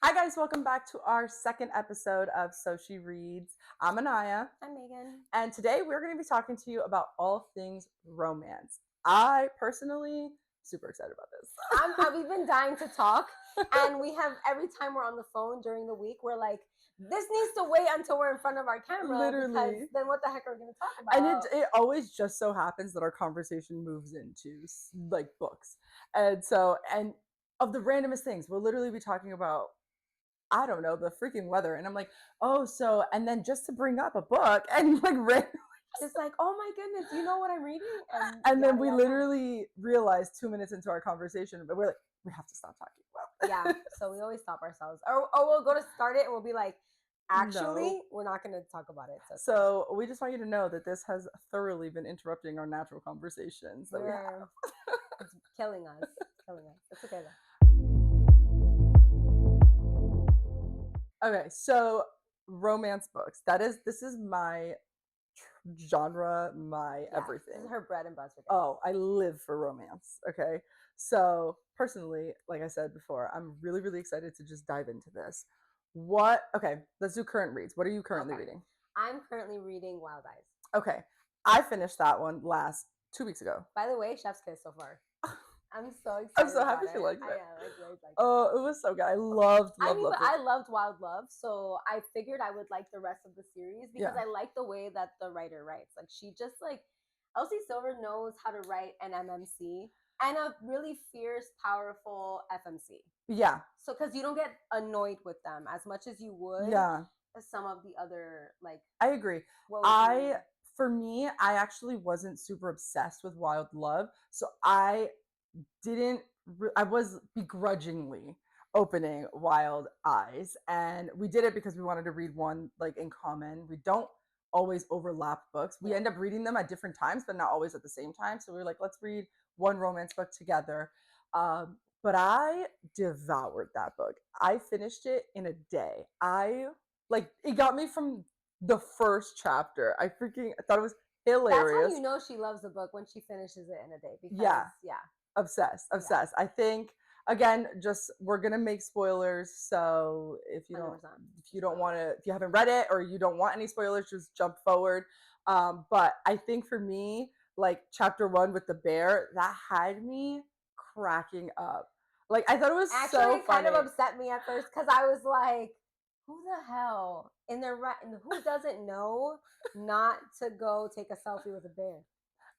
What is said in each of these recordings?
Hi guys, welcome back to our second episode of So She Reads. I'm Anaya, I'm Megan. and today we're going to be talking to you about all things romance. I personally super excited about this. We've been dying to talk, and we have every time we're on the phone during the week, we're like, this needs to wait until we're in front of our camera because Literally. then what the heck are we going to talk And about? it always just so happens that our conversation moves into like books. And of the randomest things, we'll literally be talking about, I don't know, the freaking weather. And I'm like, oh, so, and then just to bring up a book and like It's like, oh my goodness, you know what I'm reading? and then we literally realized 2 minutes into our conversation, but we're like, we have to stop talking about Yeah, so we always stop ourselves. Or we'll go to start it and we'll be like, actually, No. we're not going to talk about it. So we just want you to know that this has thoroughly been interrupting our natural conversations that we have. It's killing us. It's okay though. Okay, so romance books. This is my genre, my everything. This is her bread and butter. Oh, I live for romance. Okay. So personally, like I said before, I'm really, really excited to just dive into this. Okay, let's do current reads. What are you currently reading? I'm currently reading Wild Eyes. Okay. I finished that one 2 weeks ago. By the way, chef's kiss so far. I'm so excited. I'm so happy she liked it. Like Oh, it was so good. I loved I loved Wild Love, so I figured I would like the rest of the series because I like the way that the writer writes. Like she just like Elsie Silver knows how to write an MMC and a really fierce, powerful FMC. Yeah. So because you don't get annoyed with them as much as you would. Yeah. As some of the other like. I agree. For me, I actually wasn't super obsessed with Wild Love, so I was begrudgingly opening Wild Eyes, and we did it because we wanted to read one like in common. We don't always overlap books. We end up reading them at different times, but not always at the same time. So we were like, let's read one romance book together. But I devoured that book. I finished it in a day. It got me from the first chapter. I thought it was hilarious. That's how you know she loves the book, when she finishes it in a day. Because, yeah. Obsessed. Yeah. I think again, just we're gonna make spoilers. So if you haven't read it or you don't want any spoilers, just jump forward. But I think for me, like chapter 1 with the bear, that had me cracking up. Like I thought it was actually so funny. Kind of upset me at first because I was like, who the hell who doesn't know not to go take a selfie with a bear?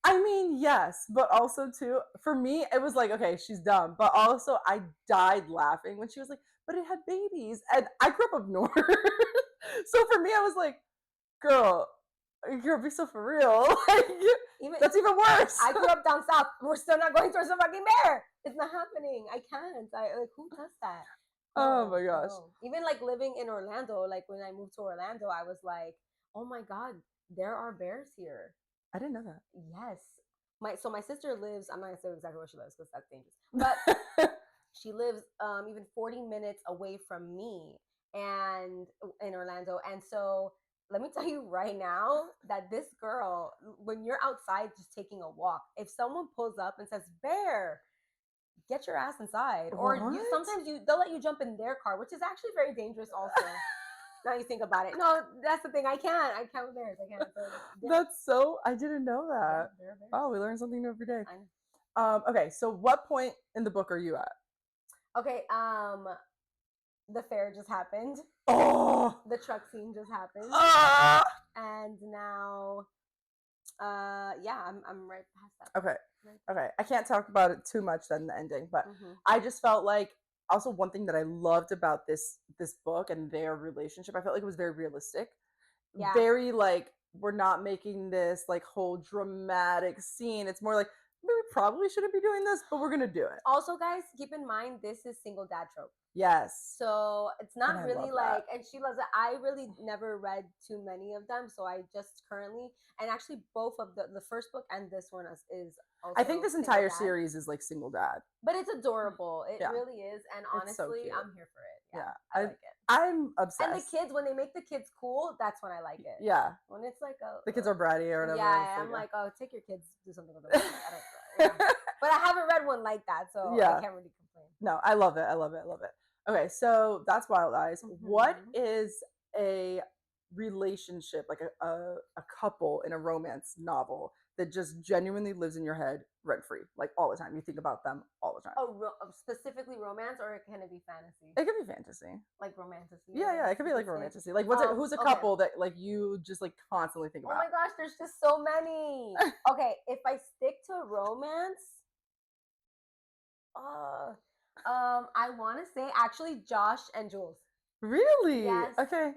I mean, yes, but also too, for me, it was like, okay, she's dumb. But also I died laughing when she was like, but it had babies. And I grew up north. So for me, I was like, girl, be so for real. That's even worse. I grew up down south. We're still not going towards a fucking bear. It's not happening. I can't. Who does that? Oh my gosh. Even like living in Orlando, like when I moved to Orlando, I was like, oh my God, there are bears here. I didn't know that. Yes. My sister lives, I'm not gonna say exactly where she lives because that's dangerous, but she lives even 40 minutes away from me and in Orlando. And so let me tell you right now that this girl, when you're outside just taking a walk, if someone pulls up and says bear, get your ass inside. Or sometimes they'll let you jump in their car, which is actually very dangerous also. Now you think about it. No, that's the thing. I can't with bears. I can't. So, yeah. I didn't know that. Oh, we learn something new every day. Okay, so what point in the book are you at? Okay, the fair just happened. Oh, the truck scene just happened. And now I'm right past that. Okay. I can't talk about it too much then the ending, but I just felt like also one thing that I loved about this book and their relationship, I felt like it was very realistic. Yeah. Very like, we're not making this like whole dramatic scene. It's more like, we probably shouldn't be doing this, but we're gonna do it. Also, guys, keep in mind this is single dad trope. Yes. So it's not really like, and she loves it. I really never read too many of them, so I just currently, and actually both of the first book and this one is also, I think this entire series is like single dad. But it's adorable. It really is, and honestly, so I'm here for it. Yeah, I like it. I'm obsessed. And the kids, when they make the kids cool, that's when I like it. Yeah. When it's like the kids are bratty or whatever. Yeah, I'm like, oh, take your kids, do something with them. But I haven't read one like that, so I can't really complain. No, I love it. Okay, so that's Wild Eyes. What Mhm. is a relationship, like a couple in a romance novel that just genuinely lives in your head rent free, like all the time? You think about them all the time. Specifically romance, or can it be fantasy? It could be fantasy. Like romantasy, I Yeah, guess it could you be like could say. romantasy. Like, what's it? Who's a Okay. couple that like you just like constantly think Oh about? my gosh, there's just so many. Okay, if I stick to romance, uh, I want to say actually Josh and Jules. Really? Yes, Okay.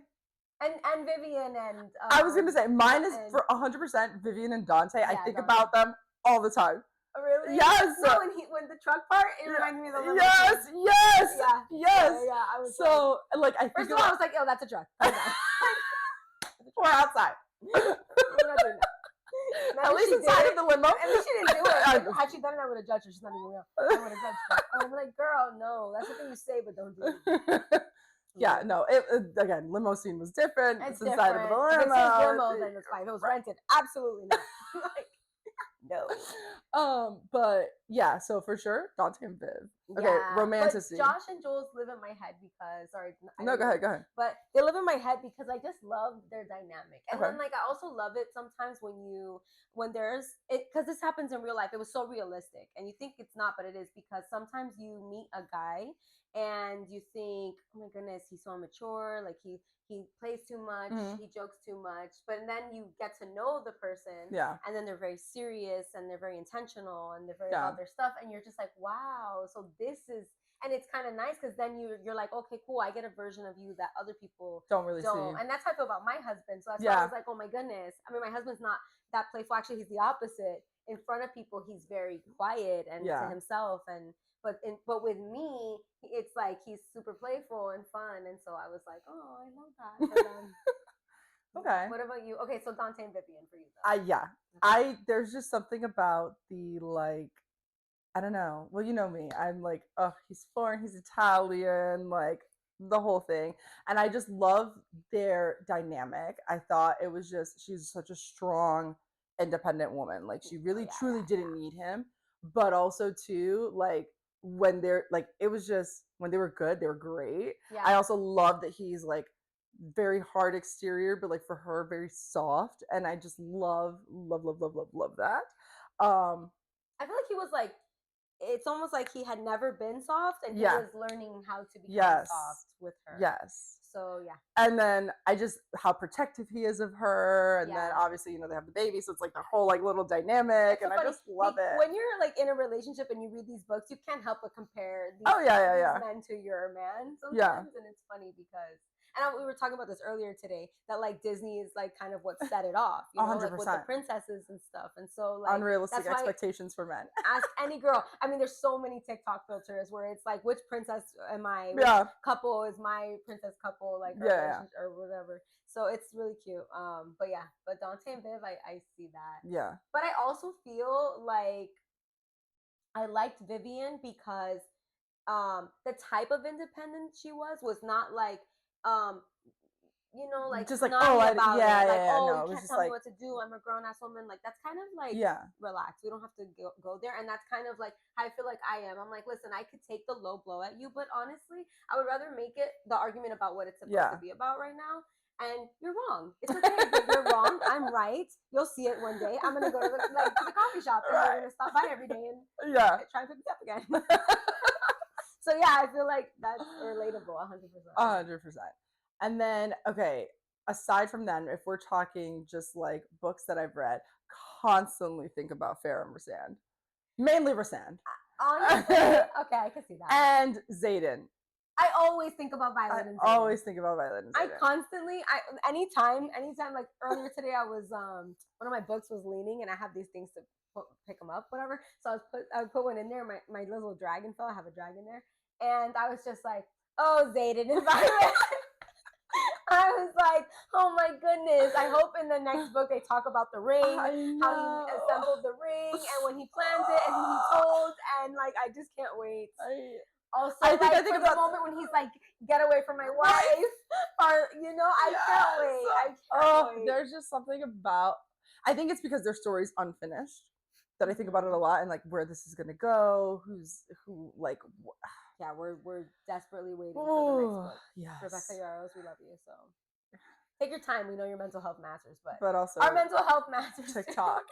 and Vivian and I was gonna say mine is and for 100% Vivian and Dante. I yeah, think Dante. about them all the time. Oh, really? Yes. No, when the truck part, it Yeah. reminded me of the limo Yes. scene. Yes. Yeah, Yes. yeah. I was like, So like I think first of all, I was like, oh, that's a truck. Calm down. we're outside. We're not doing that. At least inside of the limo. At least she didn't do it. Had she done it, I would have judged her. She's not even real. I would have judged her. I would be like, girl, no, that's the thing you say, but don't do it. Yeah, no. It again, limo scene was different. It's inside of the different. If it's his limo. limo, then it's fine. If it was rented, absolutely not. Like, no. But yeah, so for sure, Dante and Viv. Okay, Yeah, but romantasy. Josh and Jules live in my head because sorry, I No, didn't go mean ahead, go ahead. but they live in my head because I just love their dynamic. And Okay. then like I also love it sometimes when there's it because this happens in real life. It was so realistic, and you think it's not, but it is because sometimes you meet a guy and you think, oh my goodness, he's so immature. Like he plays too much, Mhm. he jokes too much, but then you get to know the person, Yeah. and then they're very serious and they're very intentional and they're very Yeah. about their stuff, and you're just like, wow, so this is and it's kind of nice because then you're like, okay, cool, I get a version of you that other people Don't really don't. see. And that's how I feel about my husband. So that's why I Yeah. was like, oh my goodness. I mean, my husband's not that playful. Actually, he's the opposite. In front of people, he's very quiet and to Yeah. himself. But with me, it's like he's super playful and fun. And so I was like, oh, I love that for them. Okay. What about you? Okay, so Dante and Vivian for you though. Yeah. There's just something about the like I don't know. Well, you know me. I'm like, oh, he's foreign, he's Italian, like the whole thing. And I just love their dynamic. I thought it was just she's such a strong, independent woman. Like she really Yeah, truly didn't need him. But also too, like when they're like it was just when they were good, they were great. yeah. I also love that he's like very hard exterior, but like for her, very soft. And I just love that. I feel like he was like it's almost like he had never been soft and he Yeah. was learning how to become Yes. soft with her. Yes. So yeah. And then I just how protective he is of her, and then Yeah. obviously they have the baby, so it's like the whole like little dynamic, So and I funny. just love it. When you're like in a relationship and you read these books, you can't help but compare Oh yeah, these yeah. men to your man sometimes, Yeah. and it's funny because we were talking about this earlier today that like Disney is like kind of what set it off, you know, like with the 100%. princesses and stuff, and so like Unrealistic that's why expectations for men. ask any girl. I mean, there's so many TikTok filters where it's like, which princess am I? Which Yeah. couple is my princess couple? Like, or, Yeah. or whatever. So it's really cute. But yeah, but Dante and Viv, I see that. Yeah. But I also feel like I liked Vivian because the type of independent she was not like um like Just like, snotty oh, about yeah, it. yeah, Like, yeah, oh, no, you it was can't just tell me like, what to do. I'm a grown ass woman. Like, that's kind of like yeah, relaxed. We don't have to go there. And that's kind of like how I feel like I am. I'm like, listen, I could take the low blow at you, but honestly, I would rather make it the argument about what it's supposed to be about right now. And you're wrong. It's okay. You're wrong. I'm right. You'll see it one day. I'm gonna go to the coffee shop and you're gonna stop by every day and try and pick me up again. So yeah, I feel like that's relatable 100%. 100%. And then, okay, aside from that, if we're talking just like books that I've read, constantly think about Farrah and Rasand. Mainly Rasand. Honestly, okay, I can see that. And Zayden. I always think about Violet and Zayden. I always think about Violet and Zayden. Anytime, like earlier today, I was one of my books was leaning, and I have these things to pick them up, whatever. So I put one in there. My little dragon fell. I have a dragon there, and I was just like, oh, Zayden and Violet. I was like, oh my goodness. I hope in the next book they talk about the ring, how he assembled the ring, and when he planned it, and who he told, and like I just can't wait. Also, I think about the moment when he's like, "Get away from my wife," or I can't wait. I can't wait. There's just something about. I think it's because their story's unfinished that I think about it a lot and like where this is gonna go, who like. Yeah, we're desperately waiting for the next Oh, book. Rebecca yes. Yarros, we love you. So take your time. We know your mental health matters, But also our mental health matters. TikTok.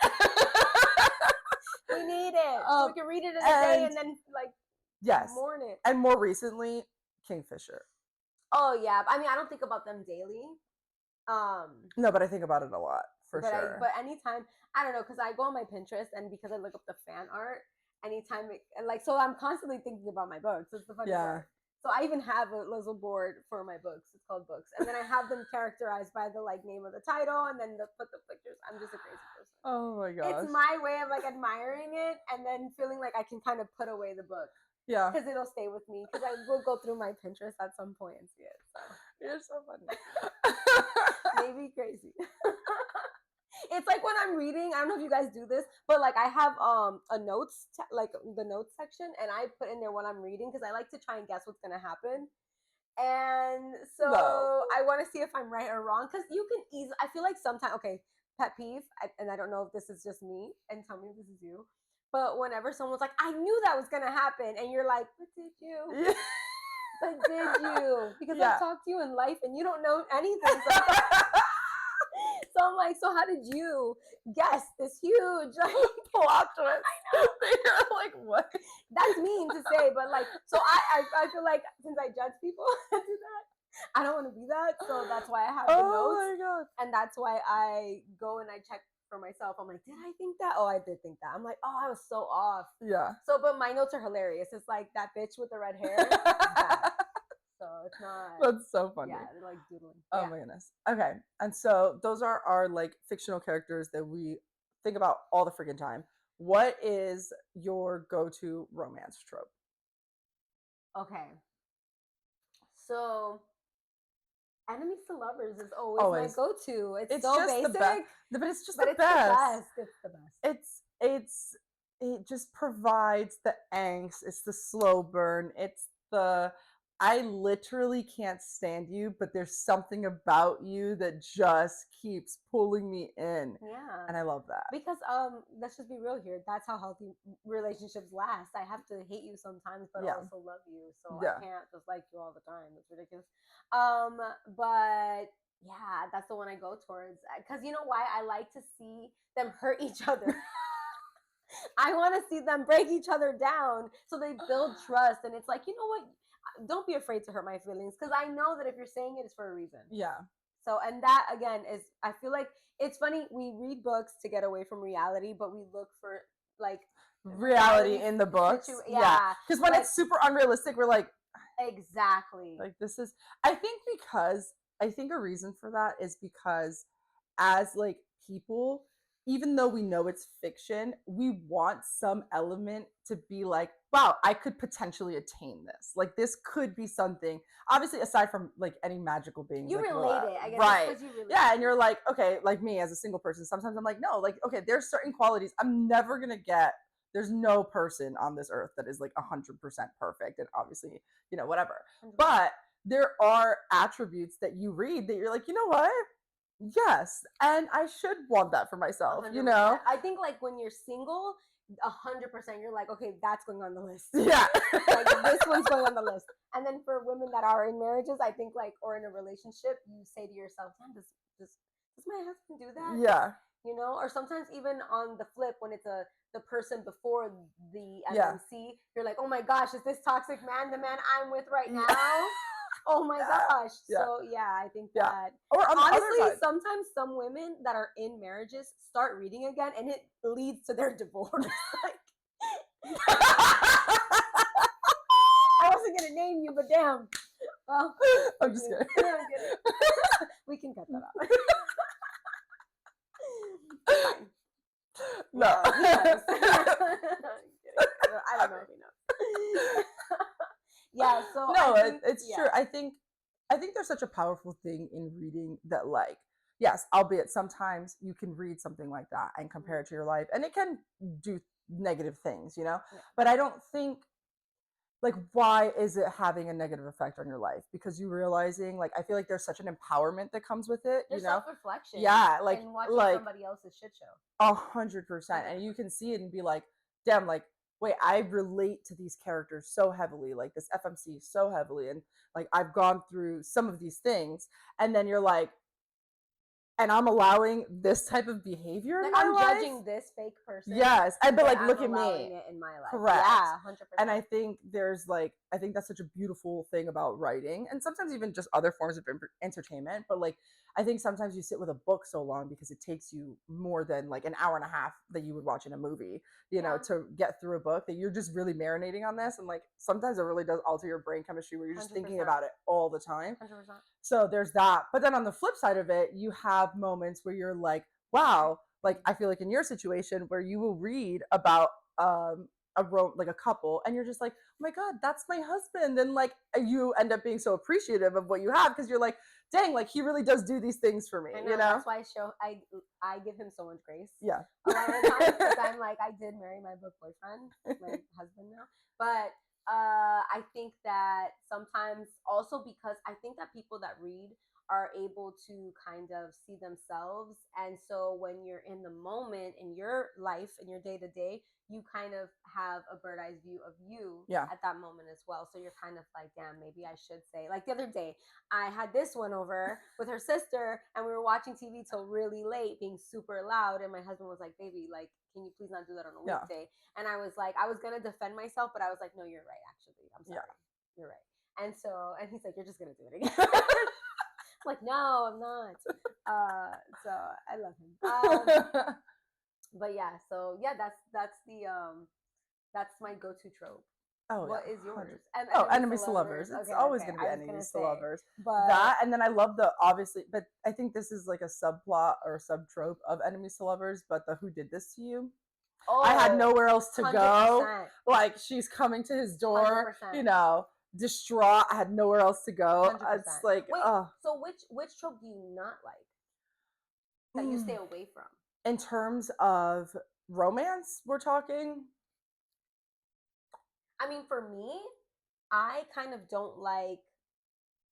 We need it. So we can read it in a day and then like yes, mourn it. and more recently, Kingfisher. Oh yeah, I mean I don't think about them daily. No, but I think about it a lot for sure. But anytime I don't know because I go on my Pinterest and because I look up the fan art anytime like so I'm constantly thinking about my books. It's the funny part. So I even have a little board for my books. It's called books, and then I have them characterized by the like name of the title, and then put the pictures. I'm just a crazy person. Oh my gosh! It's my way of like admiring it, and then feeling like I can kind of put away the book. Yeah, because it'll stay with me. Because I will go through my Pinterest at some point and see it. So you're so funny. Maybe crazy. It's like when I'm reading, I don't know if you guys do this, but like I have a notes like the notes section, and I put in there what I'm reading because I like to try and guess what's gonna happen. And so I want to see if I'm right or wrong because you can easily. I feel like sometimes pet peeve, and I don't know if this is just me, and tell me if this is you. But whenever someone's like, I knew that was gonna happen, and you're like, but did you? Yeah. But did you? Because I've talked to you in life and you don't know anything. So I'm like, so how did you guess this huge like plot twist? I know. You're like, what? That's mean to say, but like, so I feel like since I judge people that do that, I don't want to be that. So that's why I have the notes. Oh my god! And that's why I go and I check for myself. I'm like, did I think that? Oh, I did think that. I'm like, oh, I was so off. Yeah. So, but my notes are hilarious. It's like that bitch with the red hair. So it's not. That's so funny. Yeah, they're like doodling. Oh my goodness. Okay, and so those are our like fictional characters that we think about all the freaking time. What is your go-to romance trope? Okay. So enemies to lovers is always my go-to. It's so just basic, but it's just but the it's best. It's the best. It just provides the angst. It's the slow burn. It's the I literally can't stand you, but there's something about you that just keeps pulling me in. Yeah. And I love that. Because let's just be real here. That's how healthy relationships last. I have to hate you sometimes, but also love you. So I can't just like you all the time. It's ridiculous. But yeah, that's the one I go towards. Because you know why? I like to see them hurt each other. I want to see them break each other down so they build trust. And it's like, you know what? Don't be afraid to hurt my feelings because I know that if you're saying it, it's for a reason. Yeah. So, and that again is, I feel like it's funny. We read books to get away from reality, but we look for like reality in the books. Yeah. Because when it's super unrealistic, we're like, exactly. Like this is, I think a reason for that is because as like people, even though we know it's fiction, we want some element to be like, wow, I could potentially attain this. Like this could be something. Obviously, aside from like any magical being, you like, relate it, I guess. Right? Yeah, and you're like, okay, like me as a single person. Sometimes I'm like, no, like okay, there's certain qualities I'm never gonna get. There's no person on this earth that is like 100% perfect, and obviously, whatever. But there are attributes that you read that you're like, you know what? Yes, and I should want that for myself. 100%. I think like when you're single, 100%, you're like, okay, that's going on the list. Yeah, like this one's going on the list. And then for women that are in marriages, I think like or in a relationship, you say to yourself, "Damn, does my husband do that?" Yeah, or sometimes even on the flip when it's the person before the MMC, you're like, oh my gosh, is this toxic man the man I'm with right now? Oh my gosh. So yeah, I think that or honestly sometimes some women that are in marriages start reading again and it leads to their divorce. Like I wasn't gonna name you, but damn. Well, I'm just kidding. I'm kidding. We can cut that out. Fine. No. I don't know if he knows. Yeah, so no, it's true. I think there's such a powerful thing in reading that, like, yes, albeit sometimes you can read something like that and compare it to your life, and it can do negative things, But I don't think, like, why is it having a negative effect on your life? Because you realizing, like, I feel like there's such an empowerment that comes with it. There's self-reflection. Yeah, and watching somebody else's shit show. 100%, and you can see it and be like, damn, like wait, I relate to these characters so heavily, like this FMC so heavily, and like I've gone through some of these things, and then you're like, and I'm allowing this type of behavior in Like my I'm life. judging this fake person. Yes, and but but like, I'm look at allowing me. it in my life. Correct. Yeah, 100%. And I think there's like, I think that's such a beautiful thing about writing, and sometimes even just other forms of entertainment. But like, I think sometimes you sit with a book so long because it takes you more than like an hour and a half that you would watch in a movie, you know, Yeah. to get through a book, that you're just really marinating on this. And like, sometimes it really does alter your brain chemistry where you're just thinking 100%. about it all the time. 100%. So there's that. But then on the flip side of it, you have moments where you're like, wow, like I feel like in your situation where you will read about like a couple, and you're just like, oh my god, that's my husband, and like you end up being so appreciative of what you have because you're like, dang, like he really does do these things for me, I you know, know? that's why I give him so much grace Yeah. a lot of the time, because I'm like, I did marry my book boyfriend, my husband now, but I think that sometimes also because I think that people that read are able to kind of see themselves, and so when you're in the moment in your life in your day to day, you kind of have a bird eyes view of you Yeah. at that moment as well. So you're kind of like, damn, maybe I should say, like the other day, I had this one over with her sister, and we were watching TV till really late, being super loud. And my husband was like, "Baby, like, can you please not do that on a Yeah. weekday?" And I was like, I was gonna defend myself, but I was like, "No, you're right. Actually, I'm sorry. Yeah. You're right." And so, and he's like, "You're just gonna do it again." I'm like, "No, I'm not." So I love him. But yeah, so yeah, that's my go-to trope. Oh What yeah, is yours? 100. And Oh, enemies to enemies to lovers. lovers. It's Okay, always okay. going to be I was gonna enemies to say, lovers. but That, and then I love the, obviously, but I think this is like a subplot or sub trope of enemies to lovers. But the who did this to you? I had oh, nowhere else to go. 100%. Like she's coming to his door, 100%. you know, distraught. I had nowhere else to go. 100%. It's like, Wait, oh, so which trope do you not like that you stay away from? in terms of romance, we're talking. I mean, for me, I kind of don't like,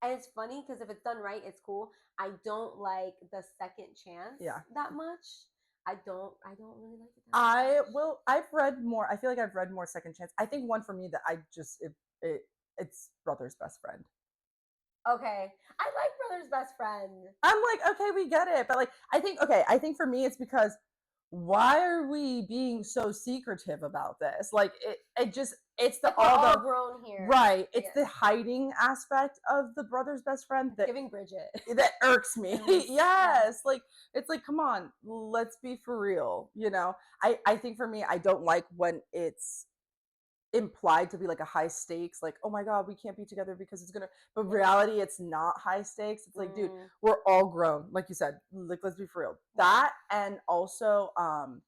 and it's funny because if it's done right, it's cool. I don't like the second chance Yeah. that much. I don't really like it that I much. will. I've read more. I feel like I've read more second chance. I think one for me that I just it's brother's best friend. Okay, I like Brother's Best Friend. I'm like, okay, we get it, but like, I think, okay, I think for me, it's because why are we being so secretive about this? Like, it just, it's the Like we're all all the grown here. right. It's Yes. the hiding aspect of the brother's best friend It's that giving Bridget. that irks me. At least, Yes, like it's like, come on, let's be for real. You know, I think for me, I don't like when it's implied to be like a high stakes, like, oh my god, we can't be together because it's gonna, but Yeah. reality, it's not high stakes. It's like, dude, Mm. we're all grown, like you said, like, let's be for real. That, and also I'm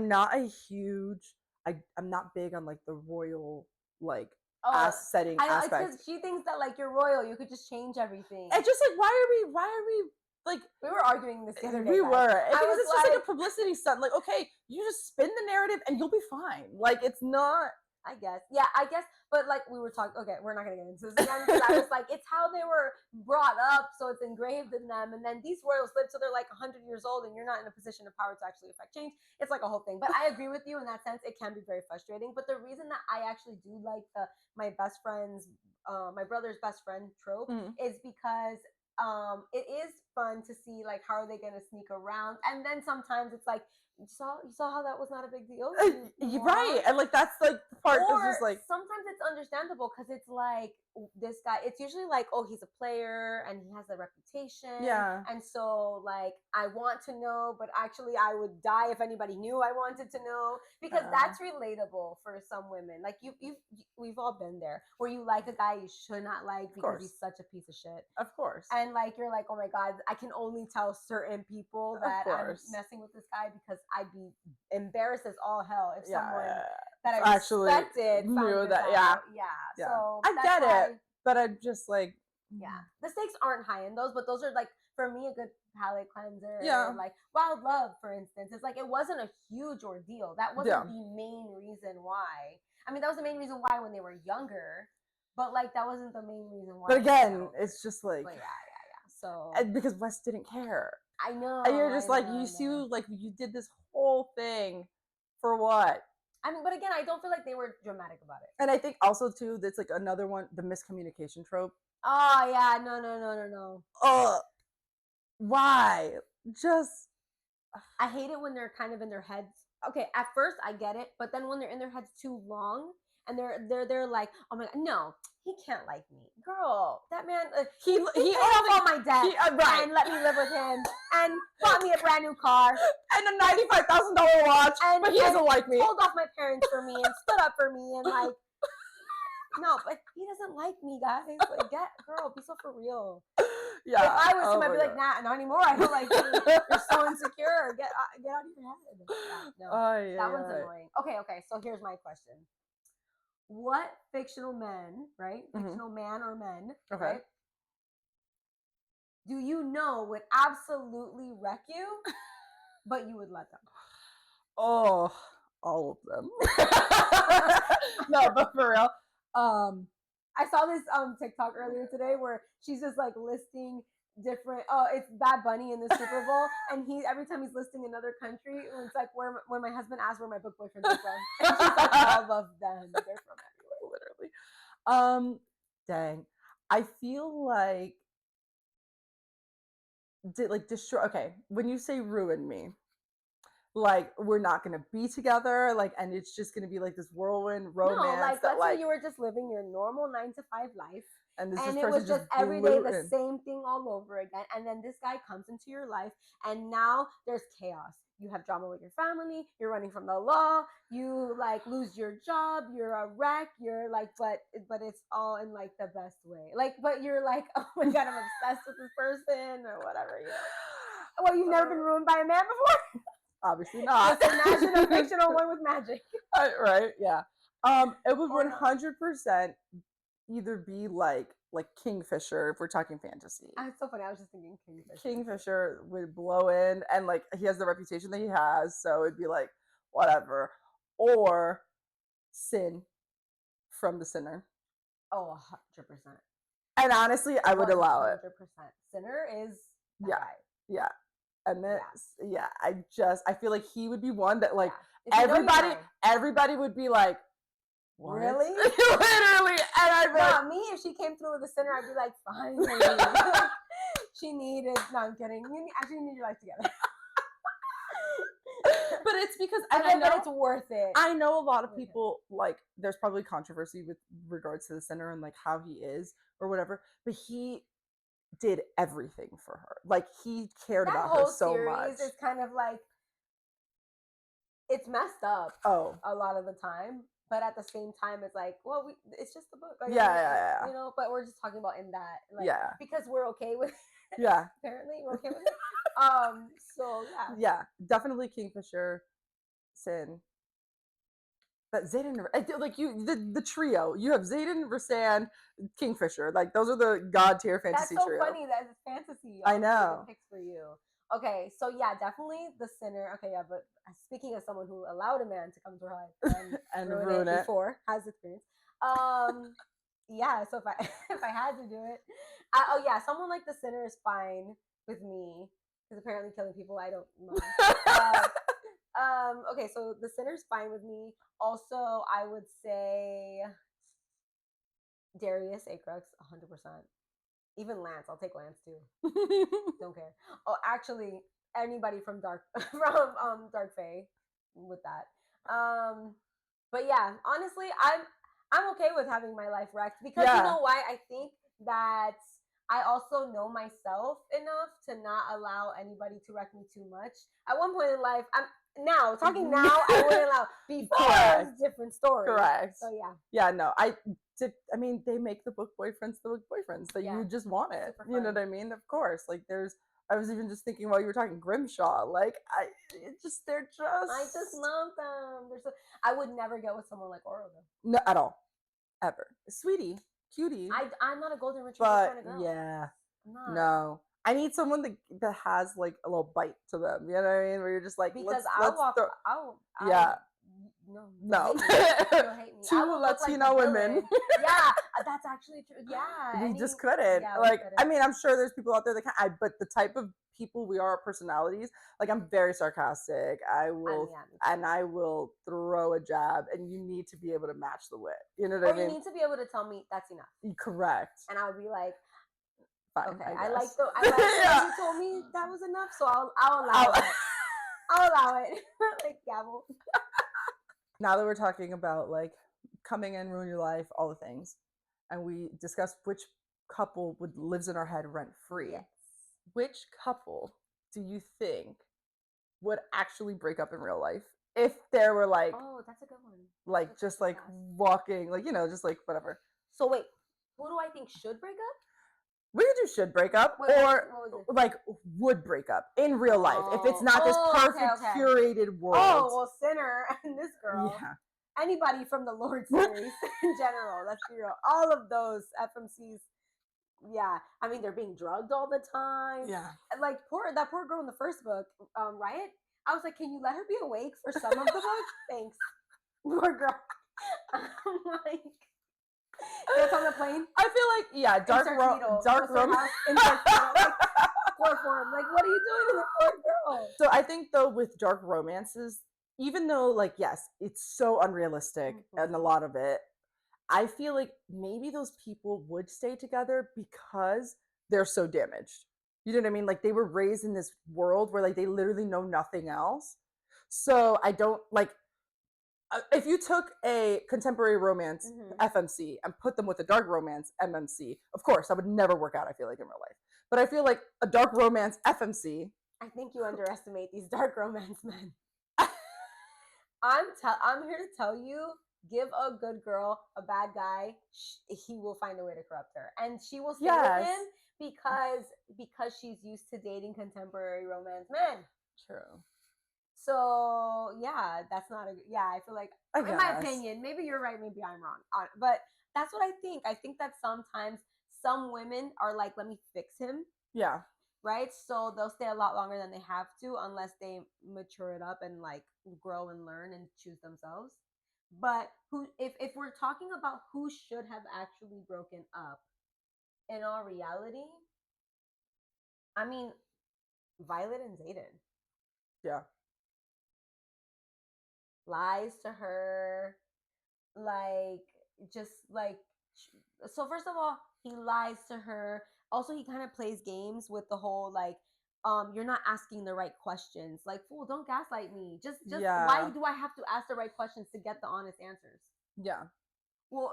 not a huge, I'm not big on like the royal, like, Oh, setting I know. It's aspect. because she thinks that like you're royal, you could just change everything. It's just like, why are we like, We were arguing this the other day. we guys. were, I because was it's just like a publicity stunt. Like, okay, you just spin the narrative and you'll be fine. Like, it's not. I guess. Yeah, I guess. But like we were talking, okay, we're not gonna get into this again because I was like, it's how they were brought up, so it's engraved in them. And then these royals live till they're like 100 years old, and you're not in a position of power to actually affect change. It's like a whole thing. But I agree with you in that sense. It can be very frustrating. But the reason that I actually do like my best friend's, my brother's best friend trope is because it is fun to see like how are they gonna sneak around, and then sometimes it's like you saw how that was not a big deal. Right, and like that's like the part that's Or just like, sometimes it's understandable because it's like this guy, it's usually like, oh, he's a player and he has a reputation. yeah, And so like I want to know, but actually I would die if anybody knew I wanted to know, because that's relatable for some women. Like we've all been there where you like a guy you should not like because course. he's such a piece of shit. Of course. And like you're like, oh my god, I can only tell certain people that I'm messing with this guy because I'd be embarrassed as all hell if someone that I actually respected knew found that. this Yeah, out. Yeah. yeah. So I that's get why, it, but I'm just like, yeah, the stakes aren't high in those, but those are like for me a good palate cleanser. Yeah. Like Wild Love, for instance, it's like it wasn't a huge ordeal. That wasn't the main reason why. I mean, that was the main reason why when they were younger, but like that wasn't the main reason why. But again, it's just like, but yeah. So and because Wes didn't care, I know, and you're just like, you see, like you did this whole thing for what? I mean, but again, I don't feel like they were dramatic about it. And I think also too, that's like another one, the miscommunication trope. Oh yeah, no. Oh, why? Just I hate it when they're kind of in their heads. Okay, at first I get it, but then when they're in their heads too long and they're like, oh my god, no, he can't like me, girl. That man, he paid off all my debt right. and let me live with him and bought me a brand new car And a $95,000 watch, and but he doesn't like me. Told off my parents for me and stood up for me and like. No, but he doesn't like me, guys. Like, girl, be so for real. Yeah. If I was him, I'd be like, nah, not anymore. I don't like you. You're so insecure. Get out of your head. Yeah, no, that one's annoying. Okay. So here's my question: what fictional men, right? Fictional man or men, right? Do you know would absolutely wreck you, but you would let them? Oh, all of them. No, but for real. I saw this TikTok earlier today where she's just like listing different. Oh, it's Bad Bunny in the Super Bowl, and he every time he's listing another country, it's like when my husband asks where my book boyfriends are from, and she's like, all of them, they're from everywhere, literally. Dang, I feel like destroy. Okay, when you say ruin me, like we're not gonna be together, like, and it's just gonna be like this whirlwind romance. No, like let's say you were just living your normal 9 to 5 life, and it was just every day the same thing all over again, and then this guy comes into your life, and now there's chaos. You have drama with your family. You're running from the law. You like lose your job. You're a wreck. You're like, but it's all in like the best way. Like, but you're like, oh my god, I'm obsessed with this person or whatever. You know. Well, you've never been ruined by a man before. Obviously not. Just imagine a fictional one with magic. Right? Yeah. It would 100% either be like Kingfisher if we're talking fantasy. That's so funny. I was just thinking Kingfisher. Kingfisher would blow in, and like he has the reputation that he has, so it'd be like whatever. Or Sin from The Sinner. Oh, 100%. And honestly, I would allow it. 100%. Sinner is yeah. And then I feel like he would be one that like everybody would be like, what? Really? Literally. And I'd be not me. If she came through with a Sinner, I'd be like, finally. She needed. No, I'm kidding. You actually need your life together. But it's because I know it's worth it. I know a lot of people like there's probably controversy with regards to The Sinner and like how he is or whatever, but he did everything for her. Like he cared about her so much. It's kind of like it's messed up. A lot of the time, but at the same time, it's like, well, it's just the book. Like, yeah. You know, but we're just talking about in that, like, yeah, because we're okay with. Yeah. Apparently, we're okay with it. So yeah. Yeah, definitely Kingfisher, Sin. But Zayden, like you, the trio. You have Zayden, Rasan, Kingfisher. Like those are the god tier fantasy trio. That's so funny. That's fantasy. I know. Picks for you. Okay, so yeah, definitely The Sinner. Okay, yeah, but speaking as someone who allowed a man to come to her life and ruin it before, has experience. Yeah. So if I had to do it, someone like The Sinner is fine with me because apparently killing people I don't mind. Okay, so The Sinner's fine with me. Also, I would say Darius Acrux, 100%. Even Lance, I'll take Lance too. Don't care. Oh, actually, anybody from Dark Fae with that. But yeah, honestly, I'm okay with having my life wrecked because you know why? I think that I also know myself enough to not allow anybody to wreck me too much. At one point in life, I wouldn't allow. Before it was a different story. Correct. So yeah. Yeah, no, I mean, they make the book boyfriends that you just want it. You know what I mean? Of course. Like I was even just thinking while you were talking Grimshaw, like I just love them. I would never get with someone like Oro though. No, at all. Ever. Sweetie. Cutie. I'm not a golden retriever kind of girl. Yeah. No. I need someone that has like a little bite to them. You know what I mean? Where you're just like, because No, No. You'll hate me. You'll hate me. I Two will look like Latino the women. villain. Yeah, that's actually true. Yeah, We just couldn't. yeah, we Like, I couldn't. mean, I'm sure there's people out there that can. But the type of people we are, personalities. Like, I'm very sarcastic. Yeah, me too. And I will throw a jab, and you need to be able to match the wit. You know what Or I you mean? need to be able to tell me that's enough, Correct. and I would be like, Fine. okay, I I like guess. the way Yeah. you told me that was enough, so I'll allow it. I'll allow it. Like gavel. Now that we're talking about like coming in, ruin your life, all the things, and we discussed which couple lives in our head rent free. Yes. Which couple do you think would actually break up in real life if there were like, Oh, that's a good one. like just like walking, like, you know, just like whatever. So wait, who do I think should break up? We could do should break up, Wait, or what was it? like would break up in real life if it's not this Oh, perfect okay. curated world. Oh, well, Sinner and this girl. Yeah. Anybody from the Lord series in general. Let's be real. All of those FMCs. Yeah, I mean they're being drugged all the time. Yeah. And, like that poor girl in the first book, Riot. I was like, can you let her be awake for some of the book? Thanks, poor girl. I'm like, that's on the plane. I feel like, yeah, dark romance. Like, chloroform. Like, what are you doing to the poor girl? So I think though with dark romances, even though like yes, it's so unrealistic and a lot of it, I feel like maybe those people would stay together because they're so damaged. You know what I mean? Like they were raised in this world where like they literally know nothing else. So I don't like if you took a contemporary romance FMC and put them with a dark romance MMC, of course, that would never work out, I feel like, in real life. But I feel like a dark romance FMC. I think you underestimate these dark romance men. I'm here to tell you, give a good girl a bad guy, he will find a way to corrupt her, and she will stay with him because she's used to dating contemporary romance men. True. So yeah, that's not a I feel like, in my opinion, maybe you're right, maybe I'm wrong, but that's what I think. I think that sometimes some women are like, let me fix him. Yeah. Right? So they'll stay a lot longer than they have to unless they mature it up and like grow and learn and choose themselves. But if we're talking about who should have actually broken up, in all reality, I mean, Violet and Zayden. Yeah. Lies to her, like, just like, so first of all, he lies to her. Also, he kind of plays games with the whole like, you're not asking the right questions. Like, fool, don't gaslight me. Just why do I have to ask the right questions to get the honest answers? Yeah. Well,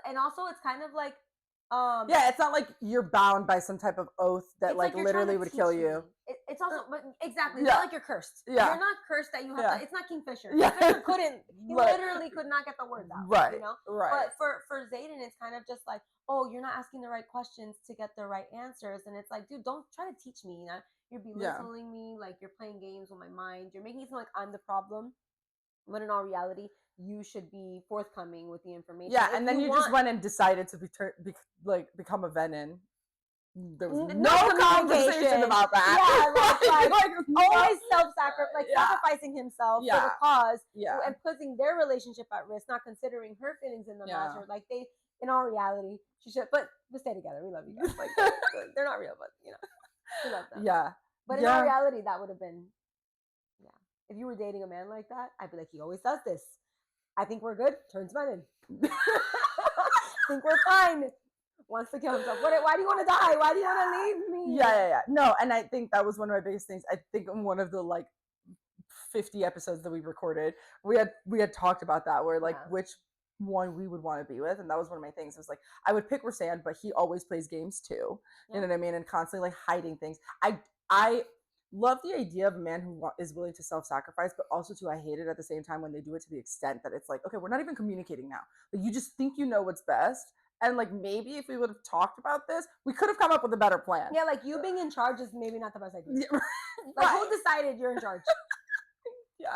and also it's kind of like, yeah, it's not like you're bound by some type of oath that like literally would kill you. It's also, but exactly, it's not like you're cursed. Yeah. You're not cursed that you have to, it's not Kingfisher. Yeah. Kingfisher couldn't, he literally could not get the words out. Right. You know? Right. But for Zayden, it's kind of just like, oh, you're not asking the right questions to get the right answers. And it's like, dude, don't try to teach me. You know? You're belittling me, like you're playing games with my mind. You're making it seem like I'm the problem. When in all reality, you should be forthcoming with the information. Yeah, and then you just went and decided to become a venom. There was no conversation about that. Yeah, like always sacrificing himself for the cause, and putting their relationship at risk, not considering her feelings in the matter. Like they, in all reality, she should. But we stay together. We love you guys. Like they're not real, but you know, we love them. Yeah. But in all reality, that would have been. If you were dating a man like that, I'd be like, he always does this. I think we're good. Turns men in. Think we're fine. Wants to kill himself. Why do you want to die? Why do you want to leave me? Yeah. No, and I think that was one of my biggest things. I think in one of the like 50 episodes that we recorded, we had talked about that, where like which one we would want to be with, and that was one of my things. It was like I would pick Rasan, but he always plays games too. You know what I mean? And constantly like hiding things. I love the idea of a man who is willing to self-sacrifice, but also too, I hate it at the same time when they do it to the extent that it's like, okay, we're not even communicating now. Like you just think you know what's best. And like maybe if we would have talked about this, we could have come up with a better plan. Yeah, like you being in charge is maybe not the best idea. Like who decided you're in charge?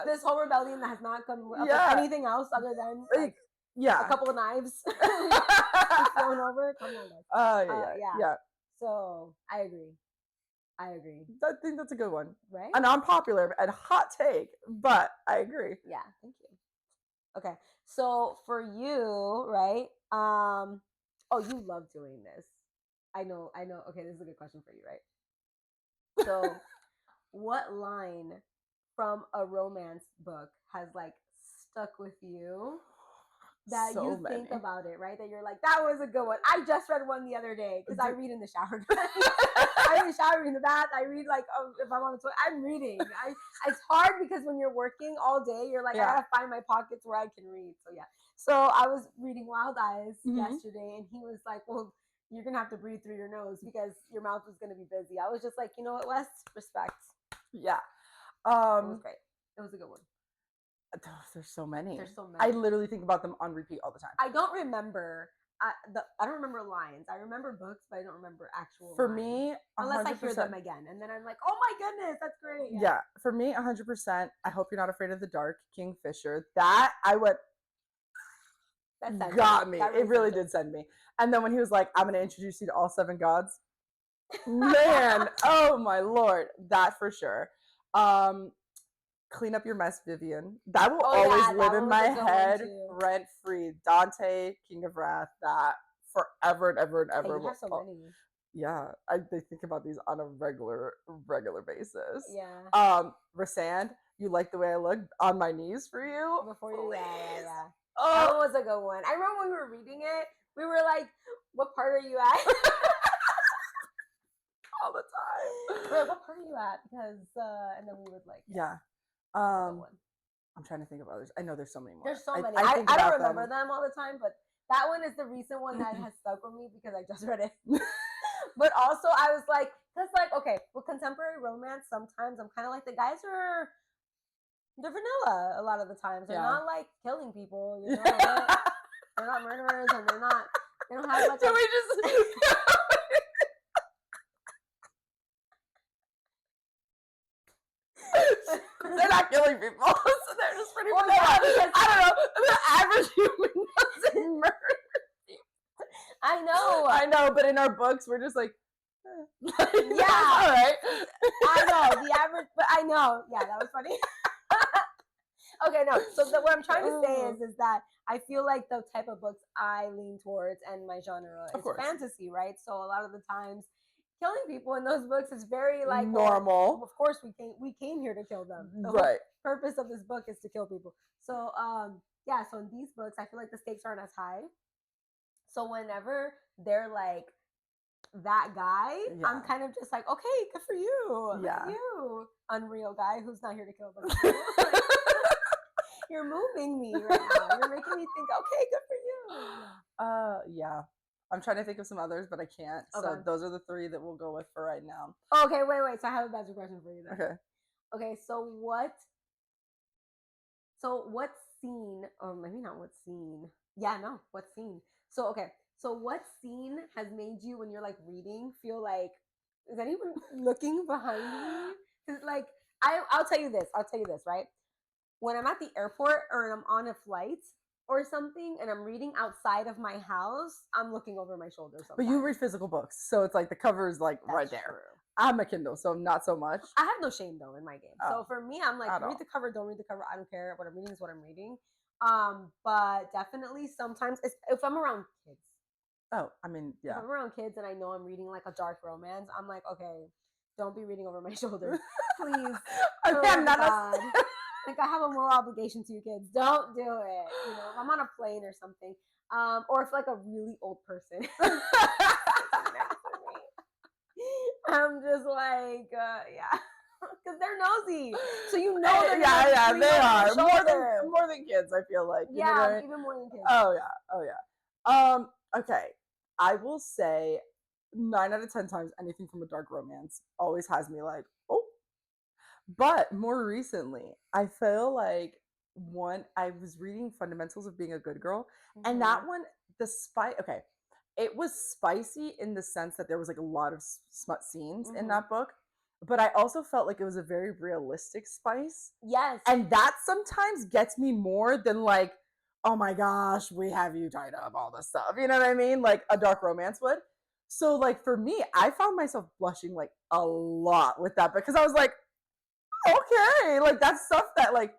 This whole rebellion that has not come up with anything else other than like, a couple of knives thrown over. Come on, guys. Yeah. So I agree. I think that's a good one. Right? An unpopular and hot take, but I agree. Yeah, thank you. Okay. So for you, right? Oh, you love doing this. I know. Okay, this is a good question for you, right? So, what line from a romance book has like stuck with you that So you think many. about it, right? That you're like, that was a good one. I just read one the other day because I read in the shower. I read in the shower, I read in the bath. I read like if I'm on the toilet, I'm reading. It's hard because when you're working all day, you're like, I gotta find my pockets where I can read. So yeah. So I was reading Wild Eyes yesterday, and he was like, well, you're gonna have to breathe through your nose because your mouth is gonna be busy. I was just like, you know what, Wes? Respect. Yeah. It was great. It was a good one. There's so many. There's so many. I literally think about them on repeat all the time. I don't remember. I don't remember lines. I remember books, but I don't remember actual. For lines. me, 100%, unless I hear them again, and then I'm like, oh my goodness, that's great. Yeah, for me, 100%. I hope you're not afraid of the dark, Kingfisher. That I went. That got me. It really did send me. And then when he was like, "I'm going to introduce you to all 7 gods," man, oh my lord, that for sure. Clean up your mess, Vivian. That will always live in my head, rent free. Dante, King of Wrath. That forever and ever and ever. You have so many. Yeah, they think about these on a regular basis. Yeah. Rasand, you like the way I look on my knees for you? Before you, yeah. Oh, that was a good one. I remember when we were reading it, we were like, "What part are you at?" All the time. We're like, "What part are you at?" Because, and then we would like, yeah. I'm trying to think of others. I know there's so many more. There's so many. I don't remember them all the time, but that one is the recent one that has stuck with me because I just read it. But also, I was like, because like, okay, with contemporary romance, sometimes I'm kind of like, the guys they're vanilla a lot of the times. They're not like killing people, you know. They're not murderers, and they don't have much. They're not killing people, so they're just pretty vanilla. Yeah, I don't know. The average human doesn't murder people. I know, but in our books, we're just like, yeah, all right. I know the average, but I know. Yeah, that was funny. Okay, no. So what I'm trying to say is that I feel like the type of books I lean towards and my genre is fantasy, right? So a lot of the times, killing people in those books is very like normal. Well, of course, we came here to kill them. The right. Whole purpose of this book is to kill people. So yeah. So in these books, I feel like the stakes aren't as high. So whenever they're like that guy, I'm kind of just like, okay, good for you. Yeah. You unreal guy who's not here to kill them. You're moving me right now. You're making me think, okay, good for you. Yeah. I'm trying to think of some others, but I can't. Okay. So those are the 3 that we'll go with for right now. Okay, wait. So I have a better question for you then. Okay, so what scene, or maybe not what scene. Yeah, no, what scene? So okay. So what scene has made you, when you're like reading, feel like, is anyone looking behind me? Because like I'll tell you this, right? When I'm at the airport or I'm on a flight or something and I'm reading outside of my house, I'm looking over my shoulder sometimes. But you read physical books, so it's like the cover is like right there. True. I'm a Kindle, so not so much. I have no shame though in my game. So for me, I'm like, read the cover, don't read the cover. I don't care. What I'm reading is what I'm reading. But definitely sometimes if I'm around kids. Oh, I mean, yeah. If I'm around kids and I know I'm reading like a dark romance, I'm like, okay, don't be reading over my shoulder, please. Like I have a moral obligation to you kids. Don't do it. You know, if I'm on a plane or something, or if like a really old person I'm just like, yeah, because they're nosy. So you know, they are more than kids. I feel like even more than kids. Oh yeah. Okay, I will say 9 out of 10 times anything from a dark romance always has me like, oh. But more recently, I feel like I was reading Fundamentals of Being a Good Girl, and that one, it was spicy in the sense that there was like a lot of smut scenes in that book, but I also felt like it was a very realistic spice. Yes. And that sometimes gets me more than like, oh my gosh, we have you tied up, all this stuff. You know what I mean? Like a dark romance would. So like for me, I found myself blushing like a lot with that because I was like, okay, like that's stuff that like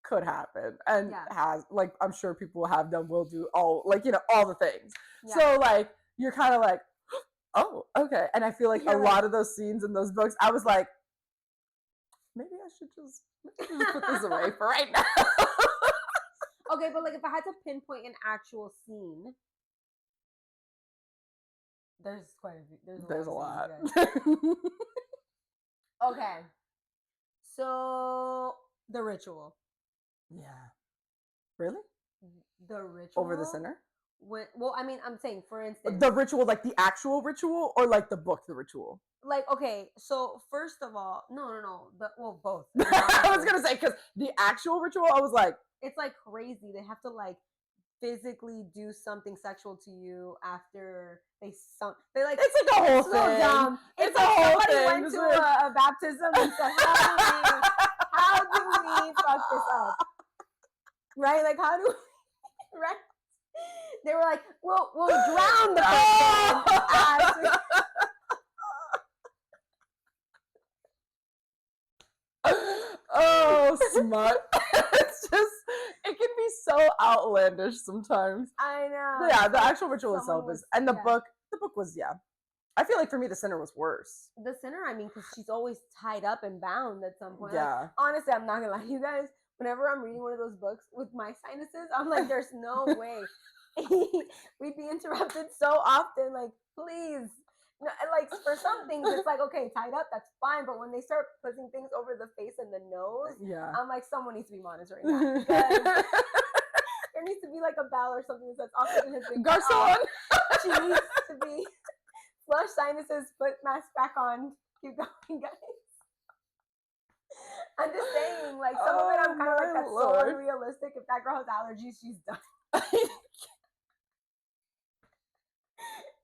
could happen and Yeah. has like I'm sure people have done, will do, all like all the things. Yeah. So like you're kind of like, oh, okay. And I feel like You're a like- lot of those scenes in those books, I was like, maybe I should just put this away for right now. Okay, but like if I had to pinpoint an actual scene, there's quite a few. There's a of lot. scenes, guys. Okay, so the ritual. Yeah. Really? The ritual Over the sinner? Well, I mean, I'm saying, for instance, The ritual, like the actual ritual, or like the book, The Ritual? like, okay, so first of all, no, well, both. I was gonna say, because the actual ritual, I was like, it's like crazy. They have to like physically do something sexual to you after they like it's like a whole so thing. dumb. It's a like whole somebody thing. went to a baptism and said, how do we fuck this up? Right? Like, how do we, right? They were like, we'll drown the person. Oh, smut. It's just, it can be so outlandish sometimes. I know. But yeah, the actual ritual itself was, is, and the yeah. book was, yeah. I feel like for me, the sinner was worse. The sinner, I mean, because she's always tied up and bound at some point. Yeah. Like, honestly, I'm not gonna lie to you guys. Whenever I'm reading one of those books with my sinuses, I'm like, there's no way. We'd be interrupted so often. Like, please. No, like for some things, it's like, okay, tied up, that's fine. But when they start putting things over the face and the nose, Yeah. I'm like, someone needs to be monitoring that. Because there needs to be like a bell or something that says oxygen has been cut Garcon. off. She needs to be flush sinuses, put mask back on. Keep going, guys. I'm just saying, like, some of it I'm kind of like, that's so unrealistic. If that girl has allergies, she's done.